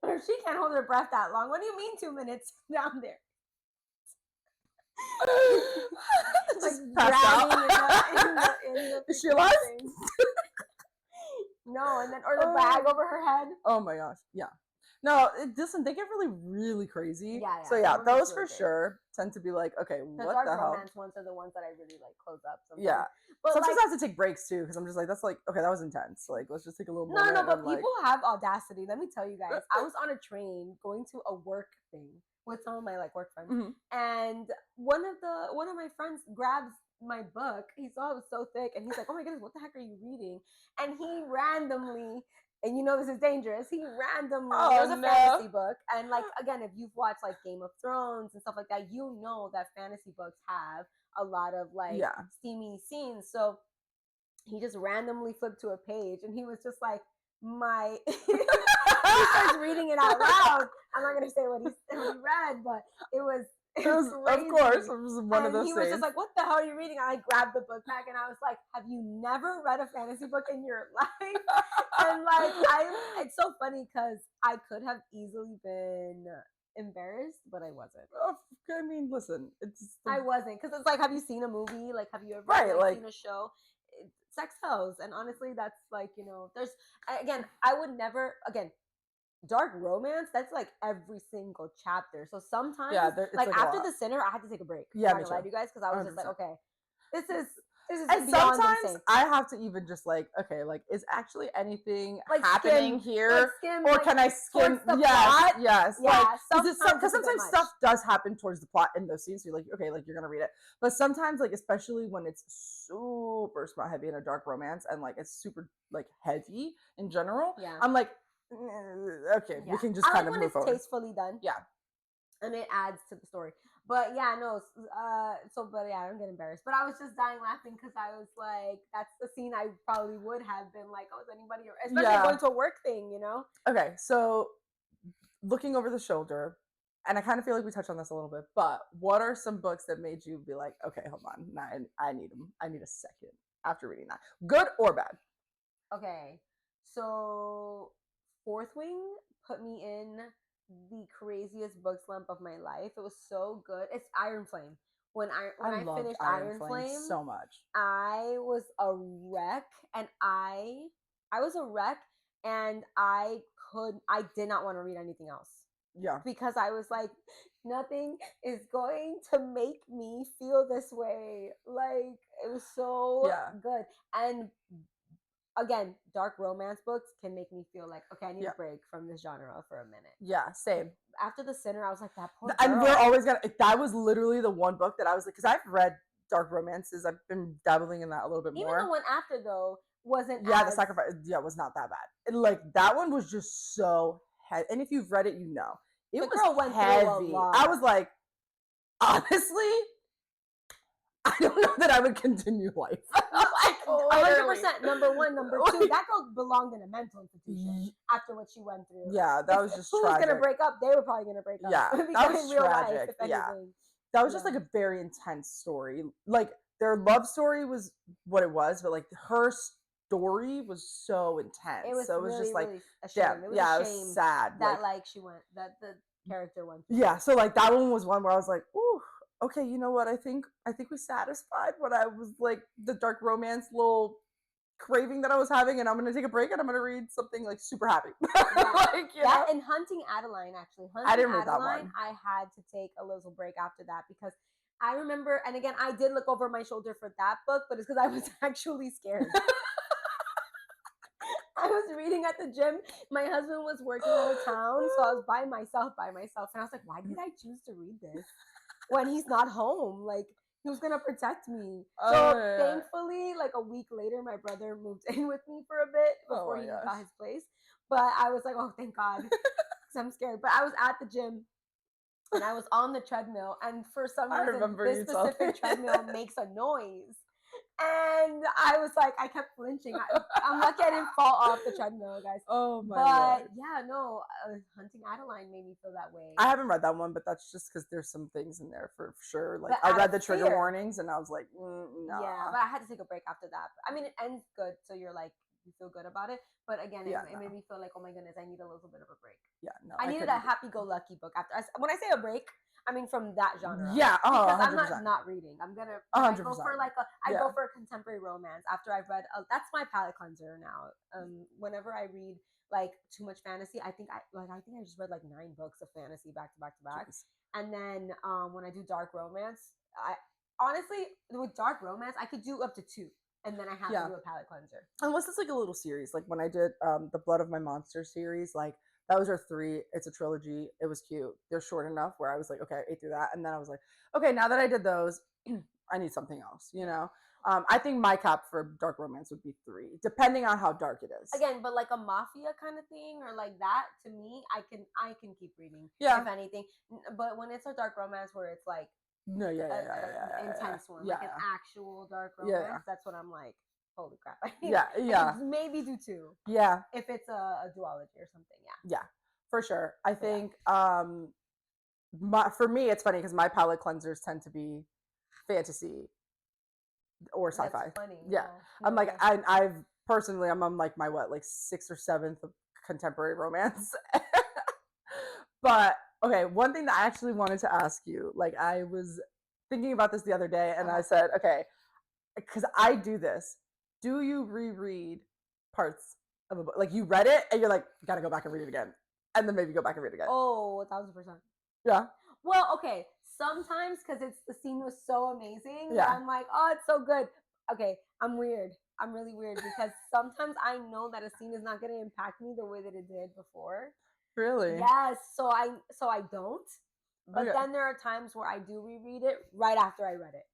Or she can't hold her breath that long. What do you mean 2 minutes down there? Like drowning in the Is she alive? No, and then or the bag over her head. Oh my gosh, yeah. No, listen, they get really crazy. Yeah. So yeah, those really for sure tend to be like, okay, what dark the hell? romance ones are the ones that I really like close up. Sometimes. Yeah, but sometimes like, I have to take breaks too because I'm just like, that's like, okay, that was intense. Like, let's just take a little. No, but people have audacity. Let me tell you guys, I was on a train going to a work thing with some of my like work friends, and one of my friends grabs my book. He saw it was so thick, and he's like, "Oh my goodness, what the heck are you reading?" And he randomly. And you know this is dangerous. He randomly it was a fantasy book, and like again, if you've watched like Game of Thrones and stuff like that, you know that fantasy books have a lot of like steamy scenes. So he just randomly flipped to a page, and he was just like, "My." He starts reading it out loud. I'm not gonna say what he read, but it was crazy. Of course, it was one of those. He was just like, "What the hell are you reading?" I grabbed the book back, and I was like, "Have you never read a fantasy book in your life?" And like, it's so funny because I could have easily been embarrassed, but I wasn't. I mean, listen, I wasn't, because it's like, have you seen a movie? Like, have you ever seen a show? Sex sells, and honestly, that's like, there's again, I would never dark romance, that's like every single chapter. So sometimes, like after the sinner, I had to take a break. Yeah, I'm not gonna lie to you guys, because I was 100%. Just like, okay, this is and sometimes insane. I have to even just like, okay, like, is actually anything like happening here, or can I skim? Yes. Yeah, because sometimes stuff does happen towards the plot in those scenes. So you're like, okay, like you're gonna read it, but sometimes, like, especially when it's super smart heavy in a dark romance and like it's super like heavy in general, I'm like, okay, we can just kind of move forward. It's tastefully done. Yeah, and it adds to the story. But yeah, no. But yeah, I don't get embarrassed. But I was just dying laughing because I was like, that's the scene I probably would have been like, oh, is anybody, especially going to a work thing, Okay, so looking over the shoulder, and I kind of feel like we touched on this a little bit, but what are some books that made you be like, okay, hold on, nah, I need them. I need a second after reading that, good or bad? Okay, so Fourth Wing put me in the craziest book slump of my life. It was so good. It's Iron Flame. When I finished Iron Flame so much, I was a wreck, and I did not want to read anything else. Yeah, because I was like, nothing is going to make me feel this way. Like it was so Yeah. good. And again, dark romance books can make me feel like, okay, I need Yeah. a break from this genre for a minute. Yeah, same. After The Sinner, I was like, that poor girl. And we're always gonna. That was literally the one book that I was like, because I've read dark romances. I've been dabbling in that a little bit Even more. the one after though wasn't. Yeah, as, the sacrifice. Yeah, was not that bad. And, like that one was just so heavy. And if you've read it, you know it The was girl went through a heavy. lot. I was like, honestly, I don't know that I would continue life. Like, 100%. Number one, number two. Like- That girl belonged in a mental institution after what she went through. Yeah, that If- was just who was tragic. gonna break up? They were probably gonna break up. Yeah, Because that was in real life, tragic. if Yeah. anything. That was just like a very intense story. Like their love story was what it was, but like her story was so intense. It was so it was really, just like, really a shame. damn, It was yeah, a it shame was sad. that like she went, that the character went through. Yeah, so like that one was one where I was like, ooh, okay, you know what? I think we satisfied what I was like the dark romance little craving that I was having, and I'm gonna take a break and I'm gonna read something like super happy. Yeah. Like, you know? And Hunting Adeline, actually. Hunting I didn't read that Adeline, one. I had to take a little break after that because I remember, and again, I did look over my shoulder for that book, but it's because I was actually scared. I was reading at the gym. My husband was working out of town, so I was by myself, and I was like, why did I choose to read this when he's not home? Like, he was gonna protect me. So yeah. thankfully, like a week later, my brother moved in with me for a bit before he gosh. got his place. But I was like, oh, thank God, because I'm scared. But I was at the gym and I was on the treadmill, and for some I reason, remember this you telling specific me. treadmill makes a noise. And I was like, I kept flinching. I'm lucky I didn't fall off the treadmill, guys. Oh my But Lord. yeah, no, Hunting Adeline made me feel that way. I haven't read that one, but that's just because there's some things in there for sure. Like But I out read of the trigger fear. warnings, and I was like, nah. Yeah, but I had to take a break after that. I mean, it ends good, so you're like, you feel good about it. But again, Yeah, it made me feel like, oh my goodness, I need a little bit of a break. Yeah, no. I needed a happy-go-lucky book after. When I say a break, I mean from that genre. Yeah, because 100%. I'm not reading. I'm gonna 100%. go for I go for a contemporary romance after I've read. That's my palate cleanser now. Whenever I read like too much fantasy, I think I just read like 9 books of fantasy back to back to back. Jeez. And then when I do dark romance, I honestly with dark romance I could do up to 2. And then I have to do a palate cleanser. Unless it's like a little series, like when I did the Blood of My Monster series, like those are 3. It's a trilogy. It was cute. They're short enough where I was like, okay, I ate through that, and then I was like, okay, now that I did those, I need something else. You know, I think my cap for dark romance would be 3, depending on how dark it is. Again, but like a mafia kind of thing or like that, to me, I can keep reading. Yeah. If anything, but when it's a dark romance where it's like no, intense one, like an actual dark romance, that's what I'm like, holy crap. I could maybe do 2. Yeah. If it's a duology or something, Yeah, for sure. I think for me, it's funny because my palate cleansers tend to be fantasy or sci-fi. That's funny. Yeah. I'm like, I've personally, I'm on like my like 6th or 7th of contemporary romance. But okay, one thing that I actually wanted to ask you, like I was thinking about this the other day, and I said, okay, because I do this. Do you reread parts of a book? Like you read it and you're like, gotta go back and read it again, and then maybe go back and read it again. Oh, 1,000%. Yeah. Well, okay. Sometimes because the scene was so amazing that Yeah. I'm like, oh, it's so good. Okay, I'm weird. I'm really weird because sometimes I know that a scene is not going to impact me the way that it did before. Really? Yes. So I don't. But Okay. then there are times where I do reread it right after I read it.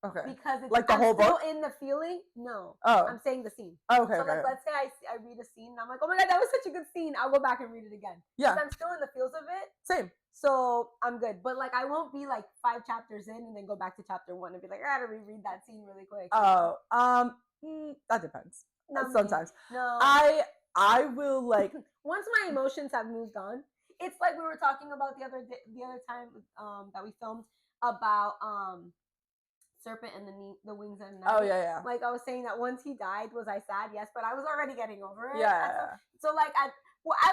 Okay. Because it's like the I'm whole still book. in the feeling. No. Oh. I'm saying the scene. Oh, okay. So okay. like, let's say I read a scene and I'm like, oh my god, that was such a good scene. I'll go back and read it again. Yeah. Because I'm still in the feels of it. Same. So I'm good. But like, I won't be like 5 chapters in and then go back to chapter 1 and be like, I gotta reread that scene really quick. Oh. That depends. Sometimes. No. I will like once my emotions have moved on. It's like we were talking about the other time that we filmed about Serpent and the Wings and Night. Oh yeah. Like I was saying that once he died, was I sad? Yes, but I was already getting over it. Yeah. So like as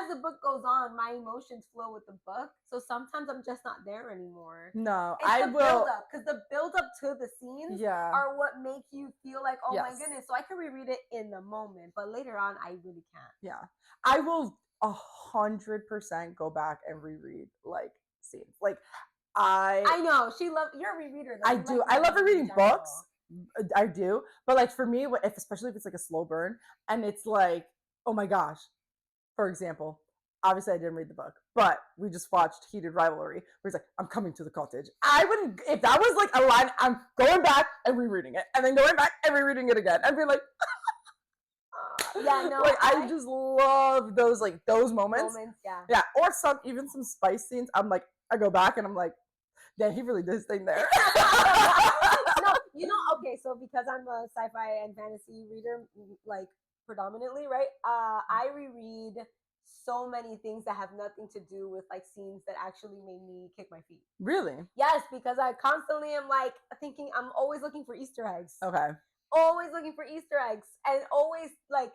the book goes on, my emotions flow with the book. So sometimes I'm just not there anymore. No, it's I the will. build up, because the build up to the scenes are what make you feel like, oh my goodness. So I can reread it in the moment, but later on, I really can't. Yeah, I will 100% go back and reread like scenes. Like I know she loves. You're a rereader. Though. I You do. like I love rereading in reading books. general. I do. But like for me, especially if it's like a slow burn and it's like, oh my gosh. For example, obviously I didn't read the book, but we just watched Heated Rivalry where he's like, I'm coming to the cottage. I wouldn't, if that was like a line, I'm going back and rereading it and then going back and rereading it again and be like, yeah, no, like I just love those like those moments. Yeah. Yeah. Or even some spice scenes. I'm like, I go back and I'm like, yeah, he really did his thing there. No, you know, okay, so because I'm a sci-fi and fantasy reader, like predominantly, right? I reread so many things that have nothing to do with like scenes that actually made me kick my feet. Really? Yes, because I constantly am like thinking, I'm always looking for Easter eggs. Okay. Always looking for Easter eggs and always like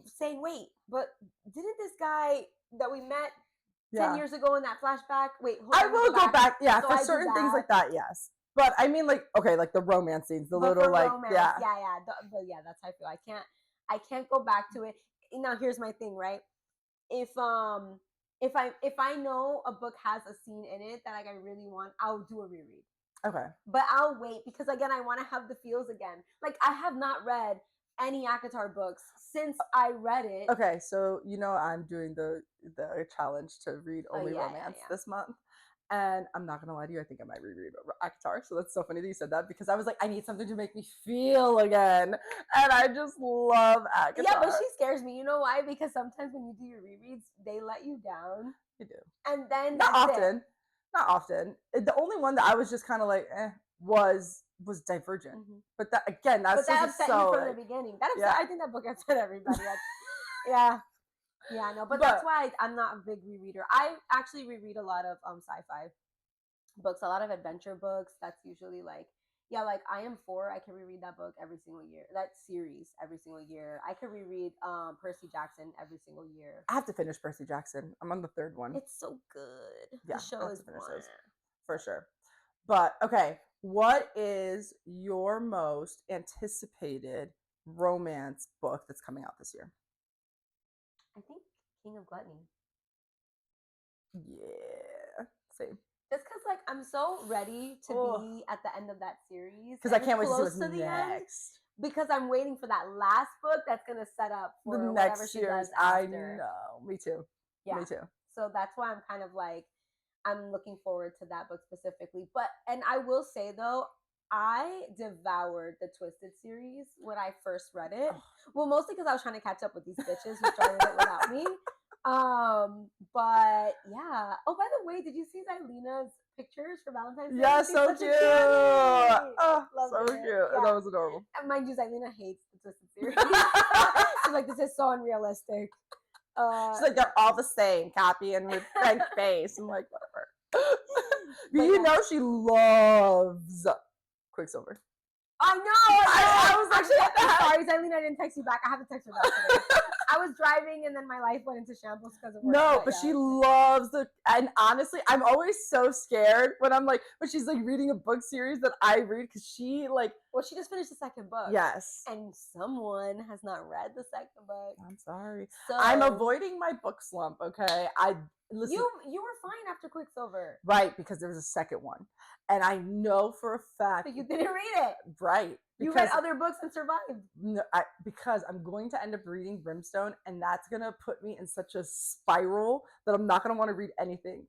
saying, wait, but didn't this guy that we met 10 years ago in that flashback? Wait, I will go back. Yeah, so for certain things like that, yes. But I mean, like, okay, like the romance scenes, the little like, romance, yeah, but yeah, that's how I feel. I can't go back to it. Now, here's my thing, right? If I know a book has a scene in it that like I really want, I'll do a reread. Okay. But I'll wait because again, I want to have the feels again. Like I have not read any ACOTAR books since I read it. Okay, so you know I'm doing the challenge to read only romance this month. And I'm not gonna lie to you, I think I might reread ACOTAR. So that's so funny that you said that because I was like, I need something to make me feel again. And I just love ACOTAR. Yeah, but she scares me. You know why? Because sometimes when you do your rereads, they let you down. They do. And then not often. Not often. The only one that I was just kind of like, was Divergent. Mm-hmm. But that again, that's that upset you from the beginning. That upset. I think that book upset everybody. Yeah. Yeah, no, but that's why I'm not a big rereader. I actually reread a lot of sci-fi books, a lot of adventure books. That's usually like, yeah, like I Am 4, I can reread that book every single year. That series every single year. I can reread Percy Jackson every single year. I have to finish Percy Jackson. I'm on the 3rd one. It's so good. Yeah, the show is those for sure. But okay, what is your most anticipated romance book that's coming out this year? I think King of Gluttony. Yeah, same. Just because, like, I'm so ready to be at the end of that series. Because I can't wait to see what's next. Because I'm waiting for that last book that's going to set up for the whatever next she series. does after. I know. Me too. Yeah. Me too. So that's why I'm kind of like, I'm looking forward to that book specifically. And I will say, though, I devoured the Twisted series when I first read it. Oh. Well, mostly because I was trying to catch up with these bitches who started it without me. But yeah. Oh, by the way, did you see Zylina's pictures for Valentine's Day? Yeah, so cute. Oh, so cute. Yeah. That was adorable. And mind you, Zylina hates the Twisted series. She's like, this is so unrealistic. She's like, they're all the same, Cappy and with Frank's face. I'm like, whatever. But you know she loves Quicksilver. I know. I was actually, sorry, Zylina, I didn't text you back. I haven't texted her back today. I was driving and then my life went into shambles because of work. No, but she loves and honestly, I'm always so scared when she's like reading a book series that I read because she like. Well, she just finished the 2nd book. Yes. And someone has not read the 2nd book. I'm sorry. So I'm avoiding my book slump, okay? Listen, you were fine after Quicksilver. Right, because there was a 2nd one. And I know for a fact. But you didn't read it. Right. You read other books and survived. No, because I'm going to end up reading Brimstone, and that's going to put me in such a spiral that I'm not going to want to read anything.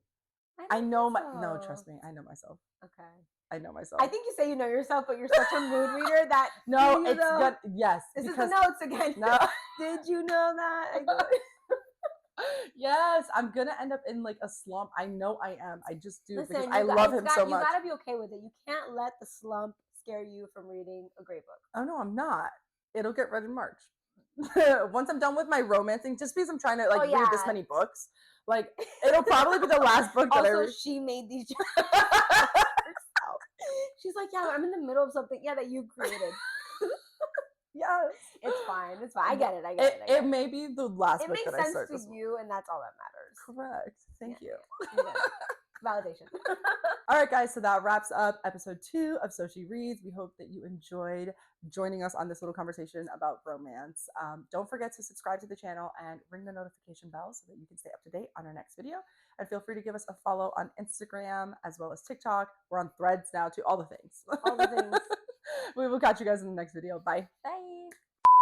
I know no, trust me. I know myself. Okay. I know myself. I think you say you know yourself, but you're such a mood reader that no, it's good. Yes. This is the notes again. No. Did you know that? Yes, I'm gonna end up in like a slump. I know I am. I just do. Listen, because I love him so much. You gotta be okay with it. You can't let the slump scare you from reading a great book. Oh no, I'm not. It'll get read in March. Once I'm done with my romancing, just because I'm trying to read this many books, like it'll probably be the last book that I read. She made these She's like, yeah, I'm in the middle of something, that you created. Yes, it's fine. It's fine. I get it. It may be the last book that I start. It makes sense to you, and that's all that matters. Correct. Thank you. Validation. All right, guys, so that wraps up episode 2 of So She Reads. We hope that you enjoyed joining us on this little conversation about romance. Don't forget to subscribe to the channel and ring the notification bell so that you can stay up to date on our next video. And feel free to give us a follow on Instagram as well as TikTok. We're on Threads now too, all the things. All the things. We will catch you guys in the next video. Bye. Bye.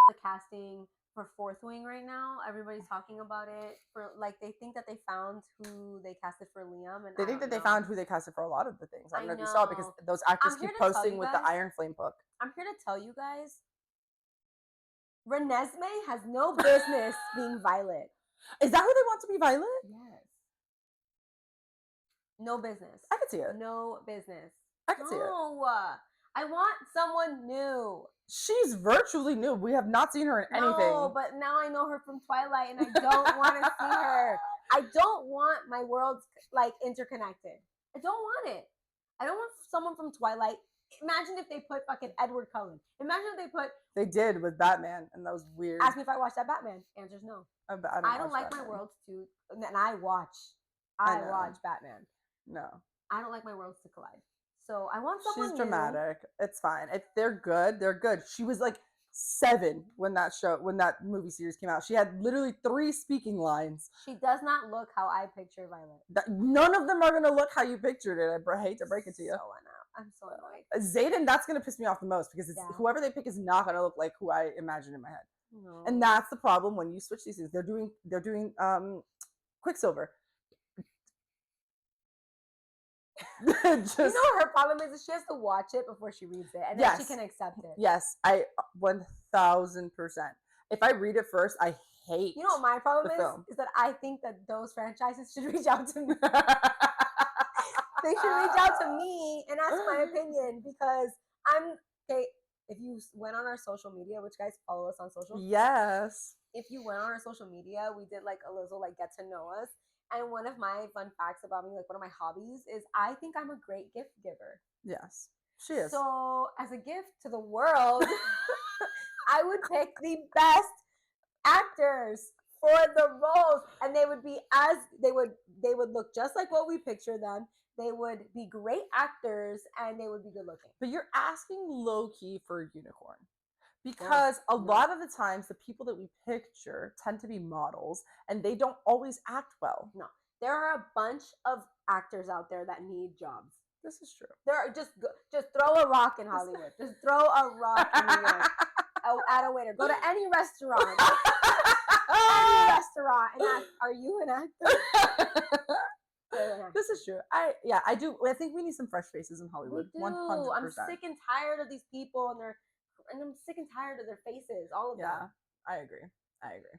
The casting for Fourth Wing right now. Everybody's talking about it. For like, they think that they found who they casted for Liam, and They think that they found who they casted for a lot of the things. I don't know if you saw it because those actors I'm here keep to tell posting you with the guys- Iron Flame book. I'm here to tell you guys, Renesmee has no business being Violet. Is that who they want to be, Violet? Yes. No business. I could see it. No business. I could see it. No. I want someone new. She's virtually new. We have not seen her in anything. No, but now I know her from Twilight, and I don't want to see her. I don't want my worlds like interconnected. I don't want it. I don't want someone from Twilight. Imagine if they put fucking Edward Cullen. Imagine if they put. They did with Batman, and that was weird. Ask me if I watched that Batman. Answer's no. I don't like Batman. my worlds to, and I watch. I watch Batman. No. I don't like my worlds to collide. So I want someone She's new. dramatic. It's fine. If they're good, they're good. She was like 7 when that movie series came out. She had literally 3 speaking lines. She does not look how I picture Violet. None of them are gonna look how you pictured it. I hate to break it to you. I'm so annoyed. Zayden, that's gonna piss me off the most because it's whoever they pick is not gonna look like who I imagine in my head. No. And that's the problem when you switch these things. They're doing Quicksilver. Just, you know, her problem is she has to watch it before she reads it, and then she can accept it. Yes, I 1000%. If I read it first, I hate. You know what my problem is that I think that those franchises should reach out to me. They should reach out to me and ask my opinion because I'm okay. If you went on our social media, which guys follow us on social, yes. If you went on our social media, we did like a little like get to know us. And one of my fun facts about me, like one of my hobbies, is I think I'm a great gift giver. Yes, she is. So as a gift to the world, I would pick the best actors for the roles, and they would be they would look just like what we picture them. They would be great actors, and they would be good looking. But you're asking low key for a unicorn. Because a lot of the times the people that we picture tend to be models and they don't always act well. No. There are a bunch of actors out there that need jobs. This is true. There are just throw a rock in Hollywood. Just throw a rock in New York at a waiter. Go to any restaurant. Any restaurant and ask, are you an actor? This is true. I do. I think we need some fresh faces in Hollywood. 100%. I'm sick and tired of these people and I'm sick and tired of their faces. All of them. I agree.